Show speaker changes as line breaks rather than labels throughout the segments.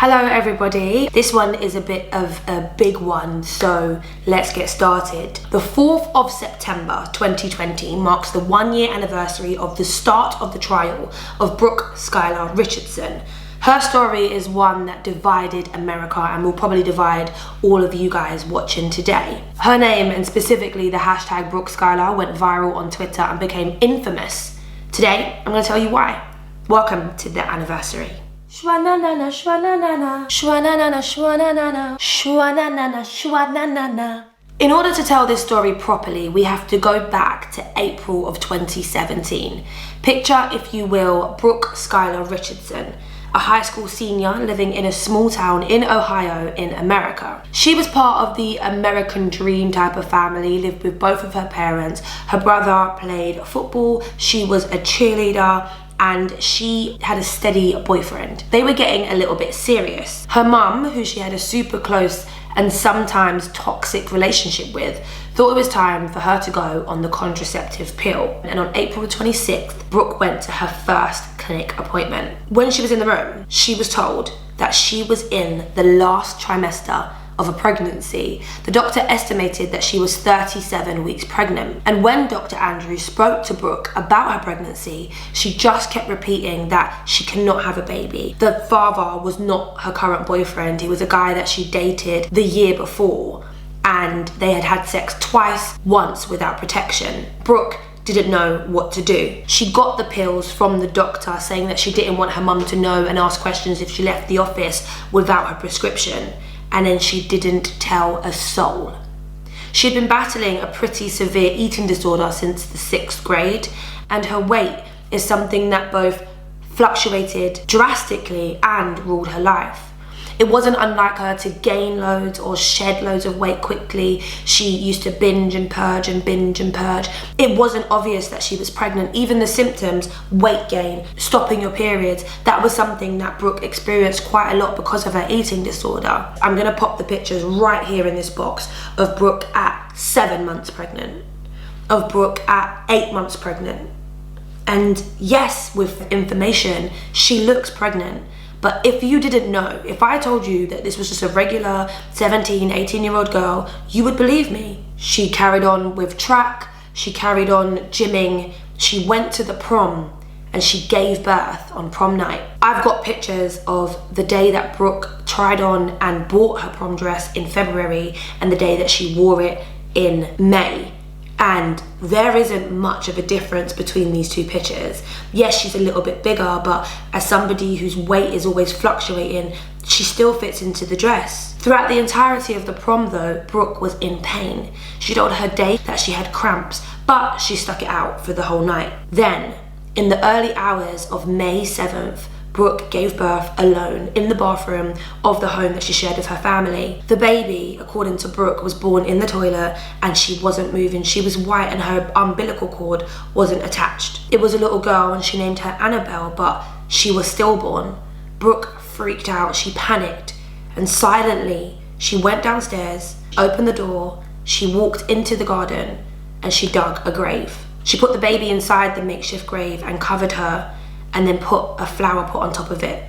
Hello everybody, this one is a bit of a big one, so let's get started. The 4th of September 2020 marks the 1-year anniversary of the start of the trial of Brooke Skylar Richardson. Her story is one that divided America and will probably divide all of you guys watching today. Her name, and specifically the hashtag Brooke Skylar, went viral on Twitter and became infamous. Today, I'm going to tell you why. Welcome to the anniversary. Shwa-na-na-na, shwa-na-na-na, shwa-na-na-na, shwa-na-na-na, shwa-na-na-na, shwa-na-na-na. In order to tell this story properly, we have to go back to April of 2017. Picture, if you will, Brooke Skylar Richardson, a high school senior living in a small town in Ohio in America. She was part of the American dream type of family, lived with both of her parents. Her brother played football, she was a cheerleader, and she had a steady boyfriend. They were getting a little bit serious. Her mum, who she had a super close and sometimes toxic relationship with, thought it was time for her to go on the contraceptive pill. And on April 26th, Brooke went to her first clinic appointment. When she was in the room, she was told that she was in the last trimester of a pregnancy. The doctor estimated that she was 37 weeks pregnant. And when Dr. Andrews spoke to Brooke about her pregnancy, she just kept repeating that she cannot have a baby. The father was not her current boyfriend. He was a guy that she dated the year before, and they had had sex twice, once without protection. Brooke didn't know what to do. She got the pills from the doctor, saying that she didn't want her mum to know and ask questions if she left the office without her prescription. And then she didn't tell a soul. She had been battling a pretty severe eating disorder since the 6th grade, and her weight is something that both fluctuated drastically and ruled her life. It wasn't unlike her to gain loads or shed loads of weight quickly. She used to binge and purge and binge and purge. It wasn't obvious that she was pregnant. Even the symptoms, weight gain, stopping your periods, that was something that Brooke experienced quite a lot because of her eating disorder. I'm gonna pop the pictures right here in this box of Brooke at 7 months pregnant, of Brooke at 8 months pregnant. And yes, with information, she looks pregnant. But if you didn't know, if I told you that this was just a regular 17, 18-year-old girl, you would believe me. She carried on with track, she carried on gymming, she went to the prom, and she gave birth on prom night. I've got pictures of the day that Brooke tried on and bought her prom dress in February and the day that she wore it in May. And there isn't much of a difference between these two pictures. Yes, she's a little bit bigger, but as somebody whose weight is always fluctuating, she still fits into the dress. Throughout the entirety of the prom though, Brooke was in pain. She told her date that she had cramps, but she stuck it out for the whole night. Then, in the early hours of May 7th, Brooke gave birth alone in the bathroom of the home that she shared with her family. The baby, according to Brooke, was born in the toilet and she wasn't moving. She was white and her umbilical cord wasn't attached. It was a little girl and she named her Annabelle, but she was stillborn. Brooke freaked out, she panicked, and silently she went downstairs, opened the door, she walked into the garden and she dug a grave. She put the baby inside the makeshift grave and covered her, and then put a flower pot on top of it.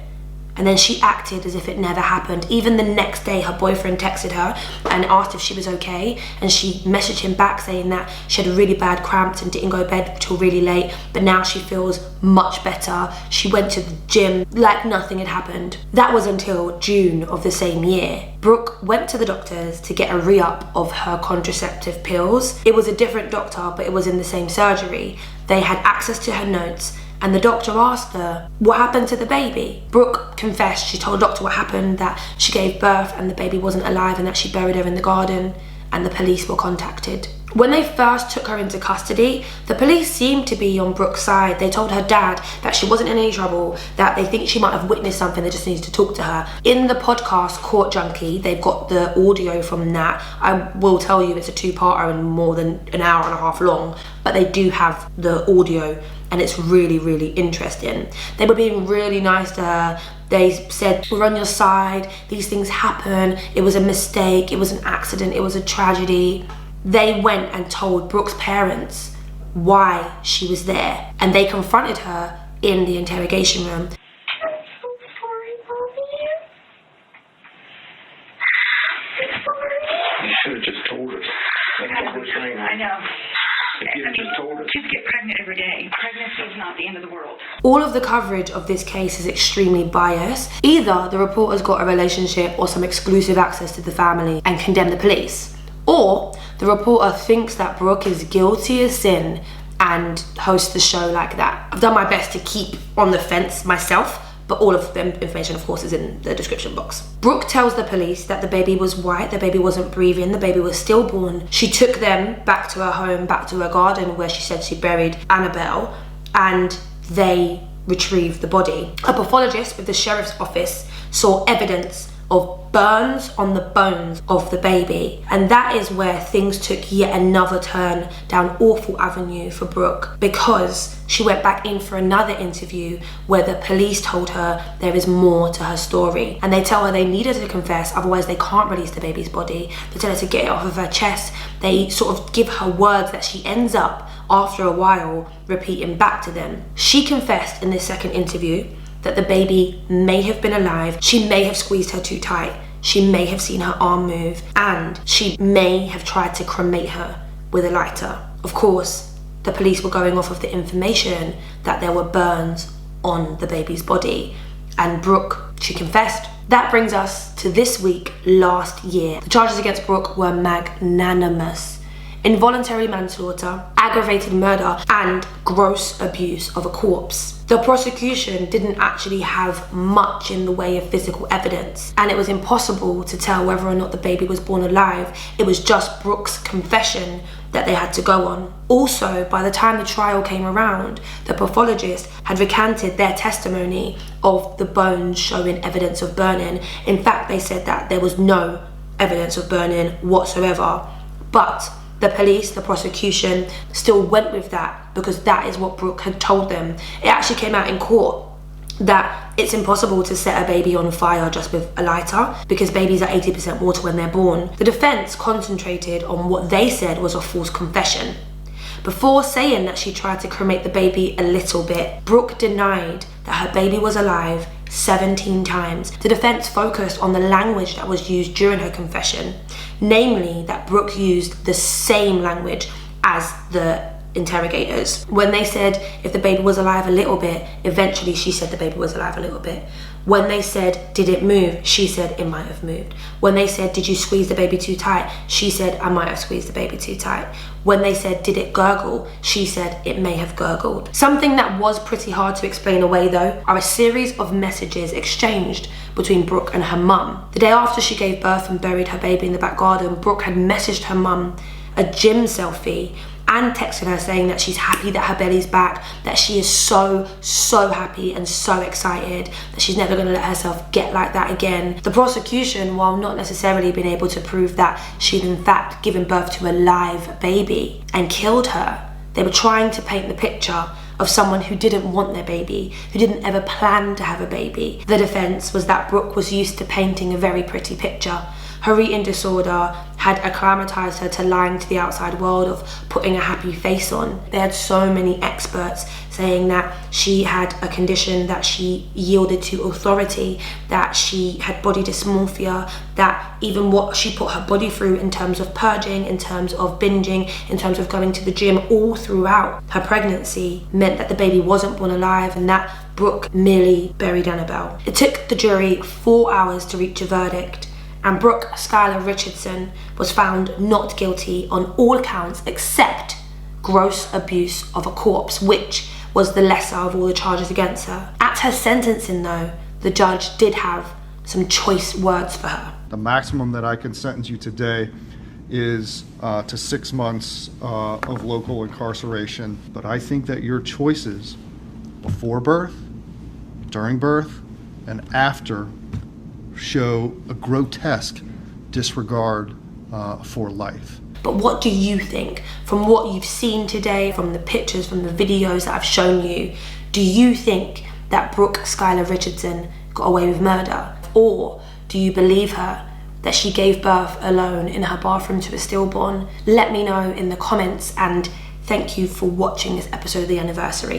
And then she acted as if it never happened. Even the next day, her boyfriend texted her and asked if she was okay. And she messaged him back saying that she had really bad cramps and didn't go to bed till really late, but now she feels much better. She went to the gym like nothing had happened. That was until June of the same year. Brooke went to the doctors to get a re-up of her contraceptive pills. It was a different doctor, but it was in the same surgery. They had access to her notes, and the doctor asked her, what happened to the baby? Brooke confessed. She told the doctor what happened, that she gave birth and the baby wasn't alive and that she buried her in the garden, and the police were contacted. When they first took her into custody, the police seemed to be on Brooke's side. They told her dad that she wasn't in any trouble, that they think she might have witnessed something, they just needed to talk to her. In the podcast Court Junkie, they've got the audio from that. I will tell you it's a 2-parter and more than an hour and a half long, but they do have the audio and it's really, really interesting. They were being really nice to her. They said, we're on your side, these things happen, it was a mistake, it was an accident, it was a tragedy. They went and told Brooke's parents why she was there, and they confronted her in the interrogation room.
I'm so sorry, Mommy. I know.
You just told us.
Kids get pregnant every day. Pregnancy is not the end of the world.
All of the coverage of this case is extremely biased. Either the reporters got a relationship or some exclusive access to the family and condemned the police, or the reporter thinks that Brooke is guilty as sin and hosts the show like that. I've done my best to keep on the fence myself, but all of the information, of course, is in the description box. Brooke tells the police that the baby was white, the baby wasn't breathing, the baby was stillborn. She took them back to her home, back to her garden, where she said she buried Annabelle, and they retrieved the body. A pathologist with the sheriff's office saw evidence of burns on the bones of the baby, and that is where things took yet another turn down awful avenue for Brooke, because she went back in for another interview where the police told her there is more to her story, and they tell her they need her to confess, otherwise they can't release the baby's body. They tell her to get it off of her chest. They sort of give her words that she ends up after a while repeating back to them. She confessed in this second interview that the baby may have been alive, she may have squeezed her too tight, she may have seen her arm move, and she may have tried to cremate her with a lighter. Of course, the police were going off of the information that there were burns on the baby's body, and Brooke, she confessed. That brings us to this week last year. The charges against Brooke were magnanimous: involuntary manslaughter, aggravated murder, and gross abuse of a corpse. The prosecution didn't actually have much in the way of physical evidence, and it was impossible to tell whether or not the baby was born alive. It was just Brooke's confession that they had to go on. Also, by the time the trial came around, the pathologist had recanted their testimony of the bones showing evidence of burning. In fact, they said that there was no evidence of burning whatsoever, but the police, the prosecution, still went with that because that is what Brooke had told them. It actually came out in court that it's impossible to set a baby on fire just with a lighter because babies are 80% water when they're born. The defense concentrated on what they said was a false confession. Before saying that she tried to cremate the baby a little bit, Brooke denied that her baby was alive 17 times. The defense focused on the language that was used during her confession, namely that Brooke used the same language as the interrogators. When they said if the baby was alive a little bit, eventually she said the baby was alive a little bit. When they said, did it move? She said it might have moved. When they said, did you squeeze the baby too tight? She said, I might have squeezed the baby too tight. When they said, did it gurgle? She said it may have gurgled. Something that was pretty hard to explain away though are a series of messages exchanged between Brooke and her mum. The day after she gave birth and buried her baby in the back garden, Brooke had messaged her mum a gym selfie and texted her saying that she's happy that her belly's back, that she is so happy and so excited, that she's never gonna let herself get like that again. The prosecution, while not necessarily being able to prove that she'd in fact given birth to a live baby and killed her, they were trying to paint the picture of someone who didn't want their baby, who didn't ever plan to have a baby. The defense was that Brooke was used to painting a very pretty picture. Her eating disorder had acclimatized her to lying to the outside world, of putting a happy face on. They had so many experts saying that she had a condition, that she yielded to authority, that she had body dysmorphia, that even what she put her body through in terms of purging, in terms of binging, in terms of going to the gym all throughout her pregnancy meant that the baby wasn't born alive and that Brooke merely buried Annabelle. It took the jury 4 hours to reach a verdict, and Brooke Skylar Richardson was found not guilty on all counts except gross abuse of a corpse, which was the lesser of all the charges against her. At her sentencing though, the judge did have some choice words for her.
The maximum that I can sentence you today is to 6 months of local incarceration, but I think that your choices before birth, during birth, and after show a grotesque disregard for life.
But what do you think? From what you've seen today, from the pictures, from the videos that I've shown you, do you think that Brooke Skylar Richardson got away with murder? Or do you believe her that she gave birth alone in her bathroom to a stillborn? Let me know in the comments, and thank you for watching this episode of The Anniversary.